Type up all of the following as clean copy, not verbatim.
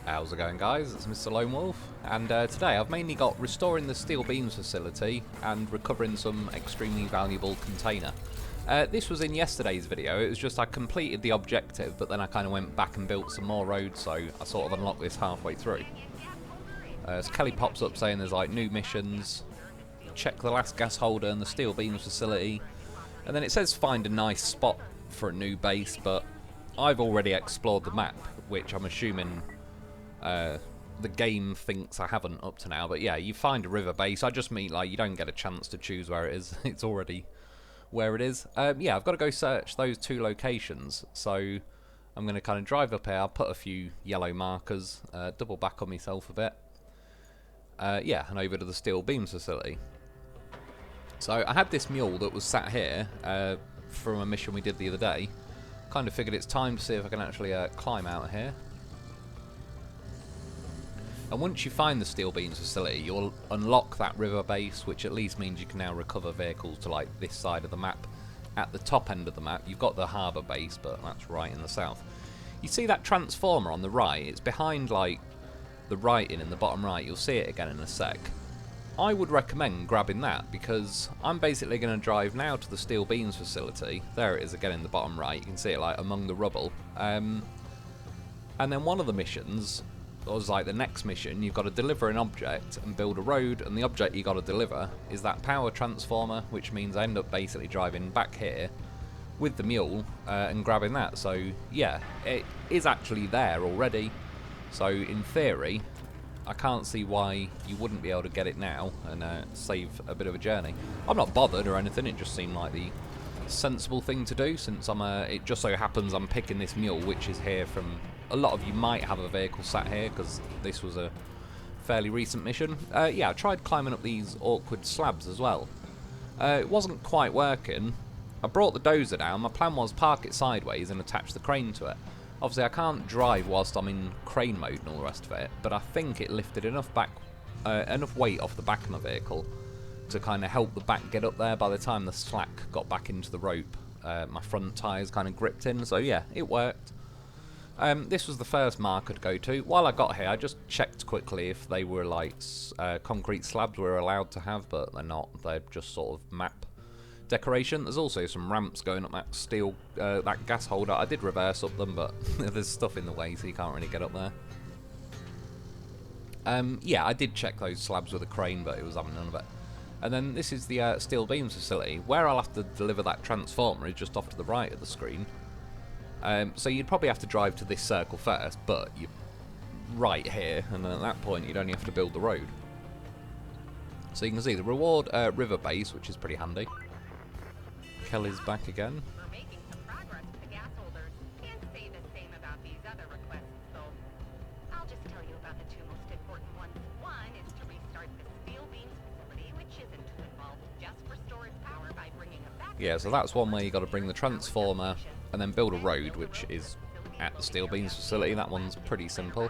How's it going, guys? It's Mr. Lone Wolf, and today I've mainly got restoring the steel beams facility and recovering some extremely valuable container. This was in yesterday's video. It was just I completed the objective, but then I kind of went back and built some more roads, so I sort of unlocked this halfway through. So Kelly pops up saying there's like new missions, check the last gas holder and the steel beams facility, and then it says find a nice spot for a new base, but I've already explored the map, which I'm assuming the game thinks I haven't up to now. But yeah, you find a river base. I just mean like you don't get a chance to choose where it is. It's already where it is. Yeah, I've got to go search those two locations. So I'm going to kind of drive up here. I'll put a few yellow markers, double back on myself a bit. Yeah, and over to the steel beams facility. So I had this mule that was sat here from a mission we did the other day. Kind of figured it's time to see if I can actually climb out of here. And once you find the steel beams facility, you'll unlock that river base, which at least means you can now recover vehicles to like this side of the map. At the top end of the map, you've got the harbour base, but that's right in the south. You see that transformer on the right? It's behind like the writing in the bottom right. You'll see it again in a sec. I would recommend grabbing that because I'm basically going to drive now to the steel beams facility. There it is again in the bottom right. You can see it like among the rubble. And then one of the missions, or like the next mission, you've got to deliver an object and build a road, and the object you got to deliver is that power transformer, which means I end up basically driving back here with the mule and grabbing that. So yeah, it is actually there already. So in theory, I can't see why you wouldn't be able to get it now and save a bit of a journey. I'm not bothered or anything, it just seemed like the sensible thing to do, since it just so happens I'm picking this mule, which is here from... A lot of you might have a vehicle sat here, because this was a fairly recent mission. Yeah, I tried climbing up these awkward slabs as well. It wasn't quite working. I brought the dozer down. My plan was park it sideways and attach the crane to it. Obviously, I can't drive whilst I'm in crane mode and all the rest of it, but I think it lifted enough weight off the back of my vehicle to kind of help the back get up there. By the time the slack got back into the rope, my front tyres kind of gripped in, so yeah, it worked. This was the first marker to go to. While I got here, I just checked quickly if they were like concrete slabs we were allowed to have, but they're not. They're just sort of map decoration. There's also some ramps going up that steel, that gas holder. I did reverse up them, but there's stuff in the way, so you can't really get up there. Yeah, I did check those slabs with a crane, but it was having none of it. And then this is the steel beams facility. Where I'll have to deliver that transformer is just off to the right of the screen. So you'd probably have to drive to this circle first, but you're right here, and then at that point you'd only have to build the road. So you can see the reward river base, which is pretty handy. Kelly's back again. We're making some progress with the gas holders. Can't say the same about these other requests, though. I'll just tell you about the two most important ones. One is to restart the steel beams facility, which isn't too involved. Just restore its power by bringing a back. Yeah, so that's one way you got to bring the transformer and then build a road, which is at the steel beams facility. That one's pretty simple.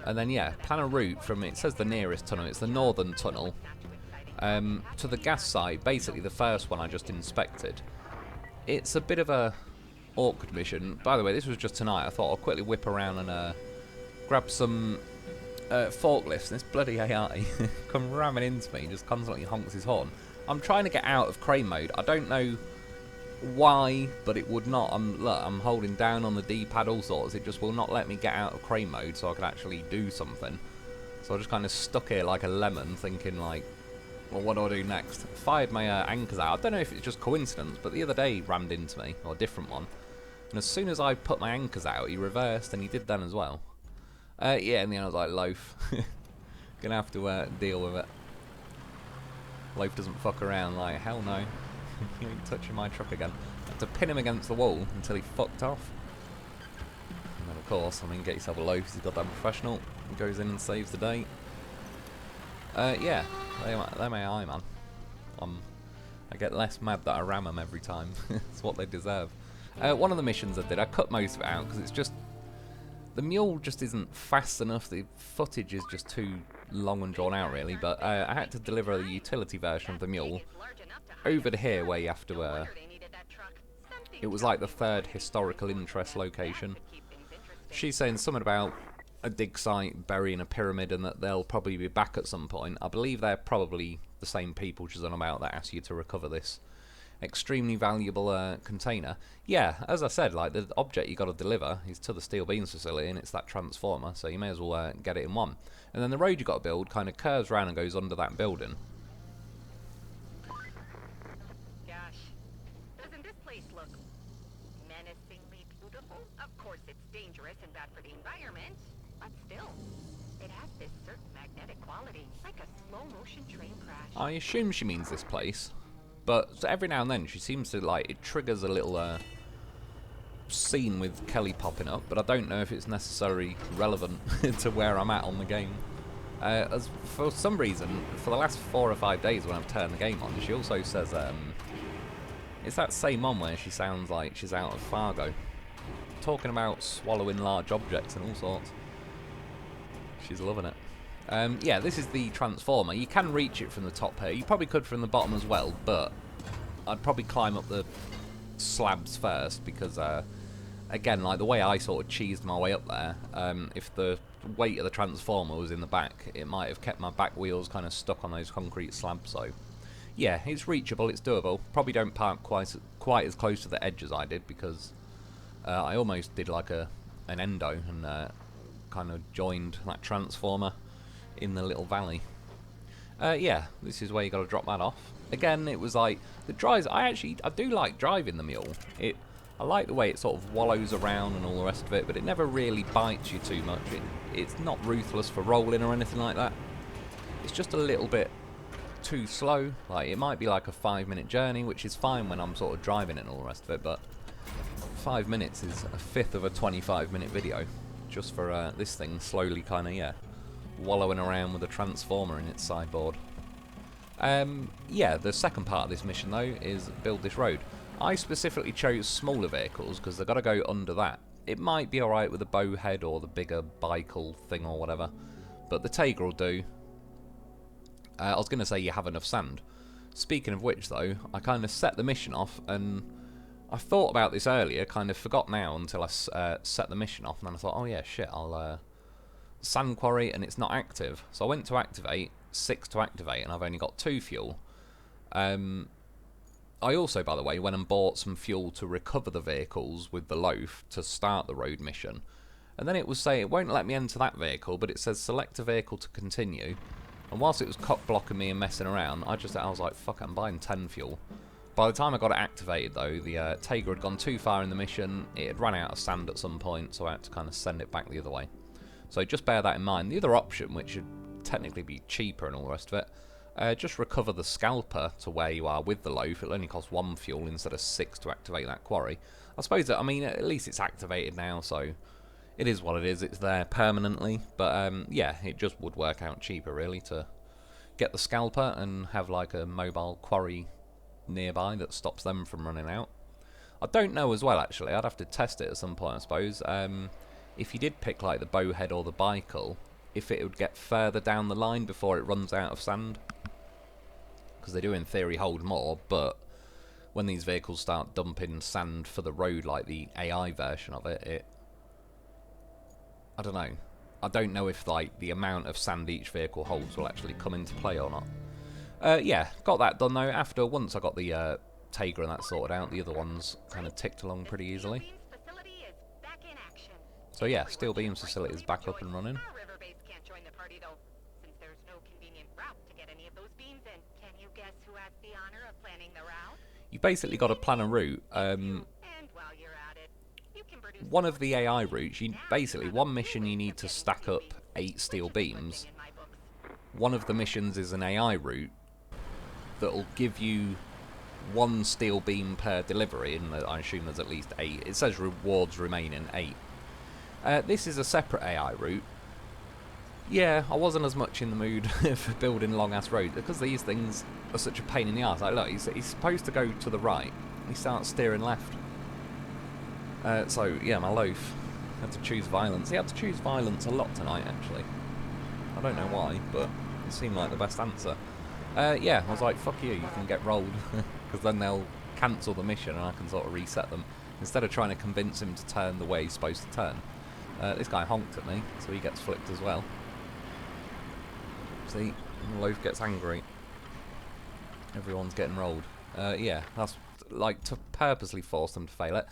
And then yeah, plan a route from, it says the nearest tunnel, it's the northern tunnel, to the gas side, basically the first one I just inspected. It's a bit of a awkward mission. By the way, this was just tonight. I thought I'll quickly whip around and grab some forklifts. This bloody AI come ramming into me, just constantly honks his horn. I'm trying to get out of crane mode. I don't know why, but it would not. Look, I'm holding down on the D-pad, all sorts. It just will not let me get out of crane mode so I can actually do something. So I just kind of stuck here like a lemon, thinking like, well, what do I do next? Fired my anchors out. I don't know if it's just coincidence, but the other day he rammed into me, or a different one. And as soon as I put my anchors out, he reversed, and he did then as well. Yeah, in the end I was like, Loaf, gonna have to deal with it. Loaf doesn't fuck around, like, hell no. You ain't touching my truck again. I had to pin him against the wall until he fucked off. And then of course, I mean, get yourself a Loaf, he's got that professional. He goes in and saves the day. Yeah, they're my eye, man. I get less mad that I ram them every time. It's what they deserve. One of the missions I did, I cut most of it out because it's just... The mule just isn't fast enough. The footage is just too long and drawn out, really. But I had to deliver the utility version of the mule over to here, where you have to... it was like the third historical interest location. She's saying something about a dig site burying a pyramid and that they'll probably be back at some point. I believe they're probably the same people she's on about that ask you to recover this extremely valuable container. Yeah, as I said, like the object you got to deliver is to the steel beams facility, and it's that transformer, so you may as well get it in one. And then the road you got to build kind of curves around and goes under that building. Gosh, doesn't this place look menacingly beautiful? Of course, it's dangerous and bad for the environment, but still, it has this certain magnetic quality, like a slow-motion train crash. I assume she means this place. But every now and then she seems to, like, it triggers a little scene with Kelly popping up, but I don't know if it's necessarily relevant to where I'm at on the game. As for some reason, for the last 4 or 5 days when I've turned the game on, she also says, it's that same one where she sounds like she's out of Fargo. Talking about swallowing large objects and all sorts. She's loving it. Yeah, this is the transformer. You can reach it from the top here. You probably could from the bottom as well, but I'd probably climb up the slabs first because, again, like the way I sort of cheesed my way up there, if the weight of the transformer was in the back, it might have kept my back wheels kind of stuck on those concrete slabs. So, yeah, it's reachable, it's doable. Probably don't park quite as close to the edge as I did because I almost did like an endo and kind of joined that transformer in the little valley. Yeah, this is where you got to drop that off. Again, it was like the drives. I do like driving the mule. I like the way it sort of wallows around and all the rest of it, but it never really bites you too much. It's not ruthless for rolling or anything like that. It's just a little bit too slow. Like it might be like a 5-minute journey, which is fine when I'm sort of driving it and all the rest of it, but 5 minutes is a fifth of a 25-minute video just for this thing slowly kind of wallowing around with a transformer in its sideboard. Yeah, the second part of this mission though is build this road. I specifically chose smaller vehicles because they've got to go under that. It might be alright with the bowhead or the bigger bicycle thing or whatever, but the Tiger will do. I was going to say you have enough sand. Speaking of which though, I kind of set the mission off and I thought about this earlier, kind of forgot now until I set the mission off, and then I thought, oh yeah, shit, I'll sand quarry and it's not active. So I went to activate, 6 to activate, and I've only got 2 fuel. I also, by the way, went and bought some fuel to recover the vehicles with the Loaf to start the road mission. And then it will say it won't let me enter that vehicle, but it says select a vehicle to continue. And whilst it was cock blocking me and messing around, I was like, fuck it, I'm buying 10 fuel. By the time I got it activated though, the Tiger had gone too far in the mission, it had run out of sand at some point, so I had to kind of send it back the other way. So just bear that in mind. The other option, which should technically be cheaper and all the rest of it, just recover the scalper to where you are with the Loaf. It'll only cost 1 fuel instead of 6 to activate that quarry. I suppose that, I mean, at least it's activated now, so it is what it is. It's there permanently, but yeah, it just would work out cheaper really to get the scalper and have like a mobile quarry nearby that stops them from running out. I don't know as well actually, I'd have to test it at some point I suppose. If you did pick like the bowhead or the bicycle, if it would get further down the line before it runs out of sand, because they do in theory hold more, but when these vehicles start dumping sand for the road like the AI version of it, I don't know. I don't know if like the amount of sand each vehicle holds will actually come into play or not. Yeah, got that done though. Once I got the Tiger and that sorted out, the other ones kind of ticked along pretty easily. So yeah, Steel Beams facility is back up and running. You've basically got to plan a route. One of the AI routes, basically one mission you need to stack up 8 steel beams. One of the missions is an AI route that'll give you 1 steel beam per delivery, and I assume there's at least 8. It says rewards remaining 8. This is a separate AI route. Yeah, I wasn't as much in the mood for building long ass roads because these things are such a pain in the arse. Like, look, he's supposed to go to the right, he starts steering left. So yeah, my Loaf had to choose violence. He had to choose violence a lot tonight, actually. I don't know why, but it seemed like the best answer. Yeah, I was like, fuck you can get rolled, because then they'll cancel the mission and I can sort of reset them, instead of trying to convince him to turn the way he's supposed to turn. This guy honked at me, so he gets flicked as well. See, Loaf gets angry. Everyone's getting rolled. Yeah, that's like to purposely force them to fail it.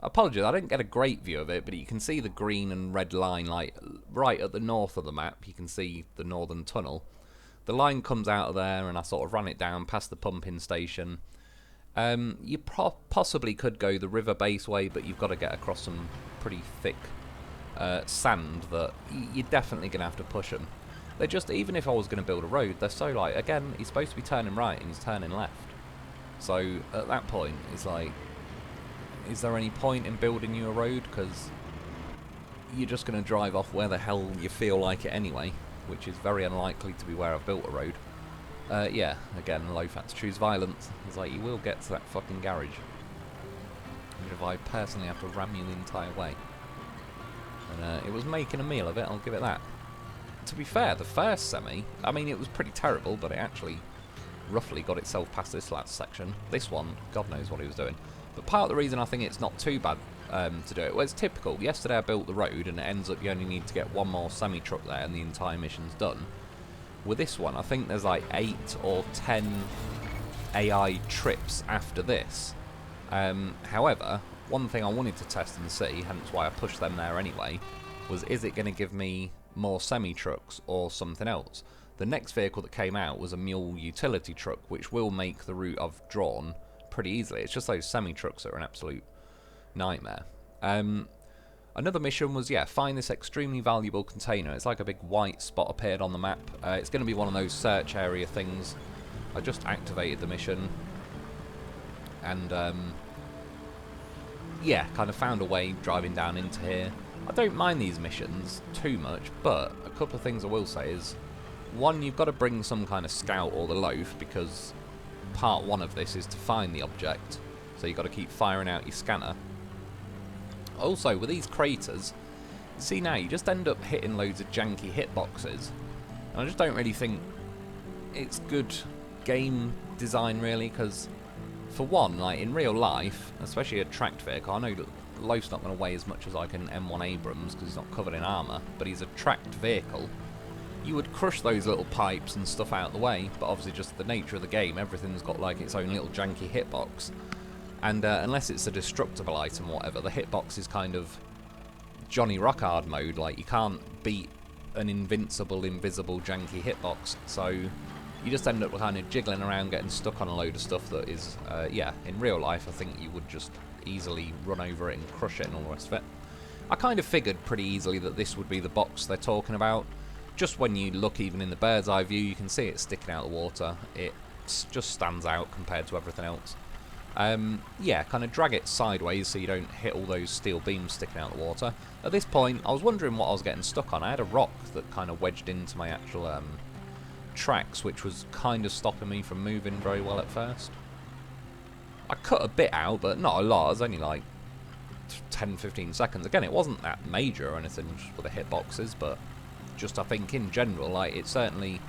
Apologies, I didn't get a great view of it, but you can see the green and red line, like right at the north of the map. You can see the northern tunnel. The line comes out of there, and I sort of ran it down past the pumping station. You possibly could go the river base way, but you've got to get across some pretty thick sand that you're definitely going to have to push them. They're just, even if I was going to build a road, they're so like, again, he's supposed to be turning right and he's turning left. So at that point, it's like, is there any point in building you a road? Because you're just going to drive off where the hell you feel like it anyway, which is very unlikely to be where I've built a road. Yeah, again, Loaf had to choose violence. It's like, you will get to that fucking garage. Even if I personally have to ram you the entire way. And it was making a meal of it, I'll give it that. To be fair, the first semi, I mean, it was pretty terrible, but it actually roughly got itself past this last section. This one, God knows what he was doing. But part of the reason I think it's not too bad to do it, well, it's typical. Yesterday I built the road, and it ends up you only need to get one more semi-truck there, and the entire mission's done. With this one, I think there's like 8 or 10 AI trips after this. However, one thing I wanted to test and see, hence why I pushed them there anyway, was is it going to give me more semi-trucks or something else? The next vehicle that came out was a mule utility truck, which will make the route I've drawn pretty easily. It's just those semi-trucks that are an absolute nightmare. Another mission was, yeah, find this extremely valuable container. It's like a big white spot appeared on the map. It's going to be one of those search area things. I just activated the mission. And, yeah, kind of found a way driving down into here. I don't mind these missions too much, but a couple of things I will say is, one, you've got to bring some kind of scout or the Loaf, because part 1 of this is to find the object. So you've got to keep firing out your scanner. Also, with these craters, see now, you just end up hitting loads of janky hitboxes. And I just don't really think it's good game design, really, because, for one, like, in real life, especially a tracked vehicle, I know that Loaf's not going to weigh as much as like an M1 Abrams, because he's not covered in armour, but he's a tracked vehicle. You would crush those little pipes and stuff out of the way, but obviously just the nature of the game, everything's got like its own little janky hitbox. And unless it's a destructible item or whatever, the hitbox is kind of Johnny Rockard mode. Like, you can't beat an invincible, invisible, janky hitbox. So you just end up kind of jiggling around, getting stuck on a load of stuff that is, yeah, in real life I think you would just easily run over it and crush it and all the rest of it. I kind of figured pretty easily that this would be the box they're talking about. Just when you look even in the bird's eye view, you can see it sticking out of the water. It just stands out compared to everything else. Yeah, kind of drag it sideways so you don't hit all those steel beams sticking out of the water. At this point, I was wondering what I was getting stuck on. I had a rock that kind of wedged into my actual tracks, which was kind of stopping me from moving very well at first. I cut a bit out, but not a lot. It was only like 10-15 seconds. Again, it wasn't that major or anything just with the hitboxes, but just I think in general, like, it certainly,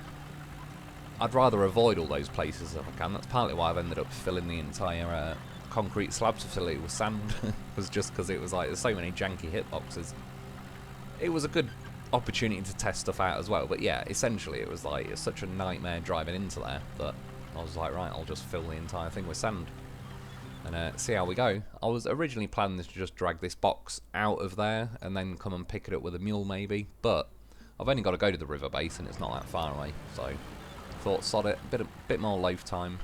I'd rather avoid all those places if I can. That's partly why I've ended up filling the entire concrete slabs facility with sand, was just because it was like there's so many janky hitboxes. It was a good opportunity to test stuff out as well, but yeah, essentially it was like it's such a nightmare driving into there that I was like, right, I'll just fill the entire thing with sand and see how we go. I was originally planning to just drag this box out of there and then come and pick it up with a mule maybe, but I've only got to go to the river base and it's not that far away, so thought sod it, bit more Loaf time.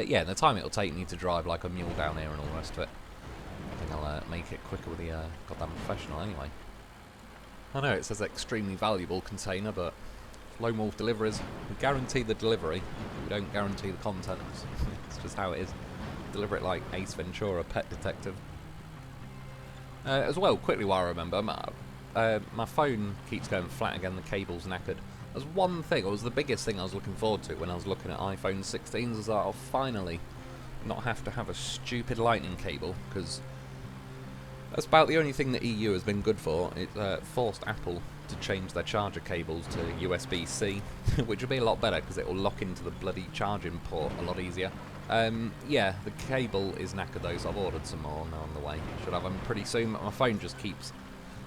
Yeah, the time it'll take me to drive like a mule down here and all the rest of it, I think I'll make it quicker with the goddamn professional anyway. I know it says extremely valuable container, but Lone Wolf Deliveries, we guarantee the delivery, we don't guarantee the contents. It's just how it is. Deliver it like Ace Ventura, Pet Detective. As well, quickly while I remember, my phone keeps going flat again, the cable's knackered. There's one thing, it was the biggest thing I was looking forward to when I was looking at iPhone 16s, was that I'll finally not have to have a stupid lightning cable, because that's about the only thing the EU has been good for. It forced Apple to change their charger cables to USB-C, which will be a lot better because it will lock into the bloody charging port a lot easier. Yeah, the cable is knackered though, so I've ordered some more now on the way. Should have them pretty soon, but my phone just keeps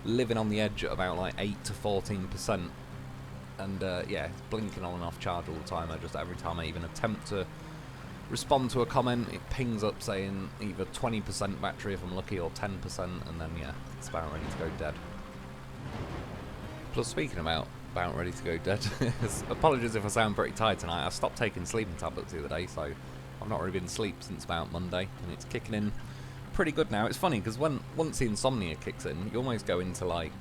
living on the edge at about like 8 to 14%. And yeah, it's blinking on and off charge all the time. Just every time I even attempt to respond to a comment, it pings up saying either 20% battery if I'm lucky, or 10%, and then yeah, it's about ready to go dead. Plus, speaking about ready to go dead, apologies if I sound pretty tired tonight. I stopped taking sleeping tablets the other day, so I've not really been asleep since about Monday, and it's kicking in pretty good now. It's funny because once the insomnia kicks in, you almost go into like,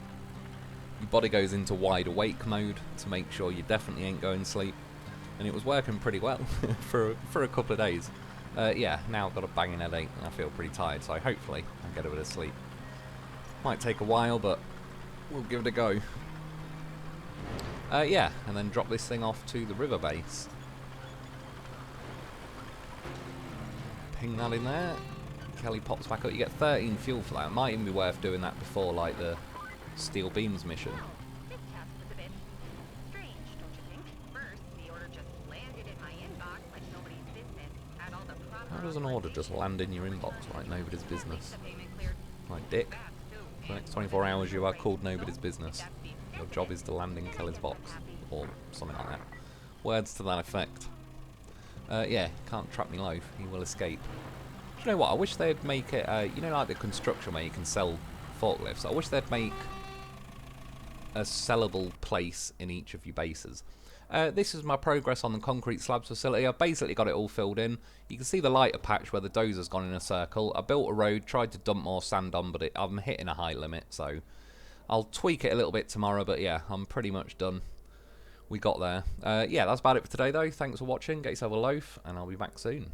your body goes into wide awake mode to make sure you definitely ain't going to sleep, and it was working pretty well for a couple of days. Yeah, now I've got a banging headache and I feel pretty tired, so hopefully I'll get a bit of sleep. Might take a while, but we'll give it a go. Yeah, and then drop this thing off to the river base. Ping that in there. Kelly pops back up. You get 13 fuel for that. It might even be worth doing that before like the steel beams mission. This task was a bit strange, don't you think? First, the order just landed in my inbox like nobody's business. Had all the proper How does an order just land in your inbox like nobody's business? the payment cleared. Like dick. For the next 24 hours you are called nobody's business. Your job is to land in Kelly's box. Or something like that. Words to that effect. Yeah, can't trap me Loaf. He will escape. Do you know what? I wish they'd make it, you know, like the construction where you can sell forklifts. I wish they'd make a sellable place in each of your bases. This is my progress on the concrete slabs facility. I've basically got it all filled in. You can see the lighter patch where the dozer's gone in a circle. I built a road, tried to dump more sand on, but I'm hitting a high limit, so I'll tweak it a little bit tomorrow, but yeah, I'm pretty much done. We got there. Yeah, that's about it for today, though. Thanks for watching. Get yourself a loaf, and I'll be back soon.